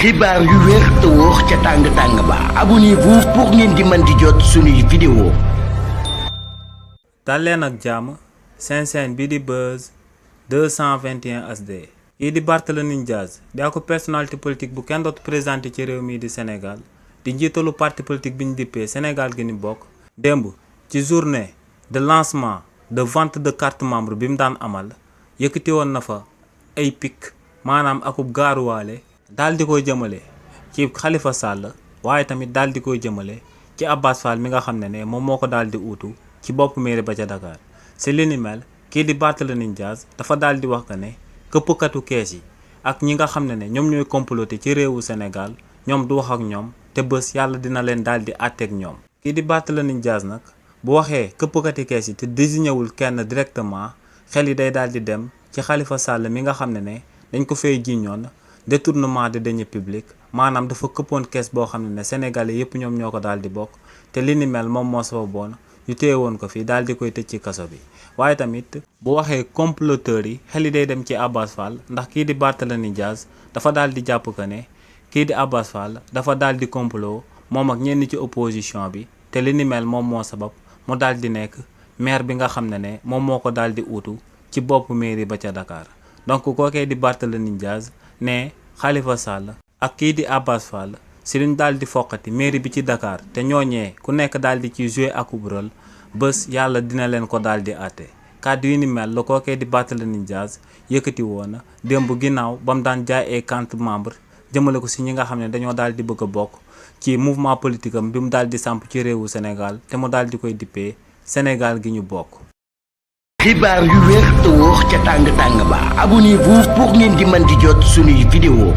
xibaar yu wér te wóor ca tàng ba abonnez-vous pour ngeen di mën di jot suñuy vidéo. dal leen ak jàmm seen chaîne bi di Buzz 221 HD. kii di Barthélémy Dias di ako personnalité politique bu kenn dootu présenté ci réew mii di Sénégal di njiitalu parti politique bi ñu dippee Sénégal gi ñu bokk. démb ci journée de lancement de vente de carte membre bi mu daan amal yëkkati woon na fa ay pic maanaam akub gaaruwaale daal di koy jëmale ci Khalifa Sall waaye tamit daal di koy jëmale ci Abass Fall mi nga xam ne moom moo ko daal di uutu ci bopp mairie ba ca Dakar. si li ni mel kii di Barthélémy Dias dafa daal di wax que ne këppkatu kees yi ak ñi nga xam ne ñoom ñooy comploter ci réewu Sénégal ñoom du wax ak ñoom te bés yàlla dina leen daal di àtteeg ñoom. kii di Barthélémy Dias nag bu waxee këppkati kees yi te désigné wul kenn directement xel yi day daal di dem ci Khalifa Sall mi nga xam ne dañ ko fay jiiñoon détournement de deniers publics maanaam dafa këppoon kees boo xam ne sénégalais yépp ñoom ñoo ko daal di bokk te li ni mel moom moo sababoon ñu téye woon ko fii daal di koy tëj ci kaso bi. waaye tamit bu waxee comploteurs yi xel yi day dem ci Abass Fall ndax kii di Barthélémy Dias dafa daal di jàpp que ne kii di Abass Fall dafa daal di complot moom ak ñenn ci opposition bi te li ni mel moom moo sabab mu daal di nekk maire bi nga xam ne moom moo ko daal di uutu ci bopp mairie ba ca Dakar. donc kookee di Barthélémy Dias ne Khalifa Sall ak kii di Abass Fall si luñ daal di foqati mairie bi ci Dakar te ñooñee ku nekk daal di ci jouer akub rôle bés yàlla dina leen ko daal di àtte. kàddu yi ni mel la kookee di Barthélémy Dias yëkkati woon démb ginnaaw ba mu daan jaay ay carte membre jëmale ko si ñi nga xam ne dañoo daal di bëgg a bokk ci mouvement politique am bi mu daal di samp ci réewu Sénégal te mu daal di koy dippee Sénégal gi ñu bokk. xibaar yu wér te wóor ca tàng ba abonnez-vous pour ngeen di mën di jot suñuy vidéo.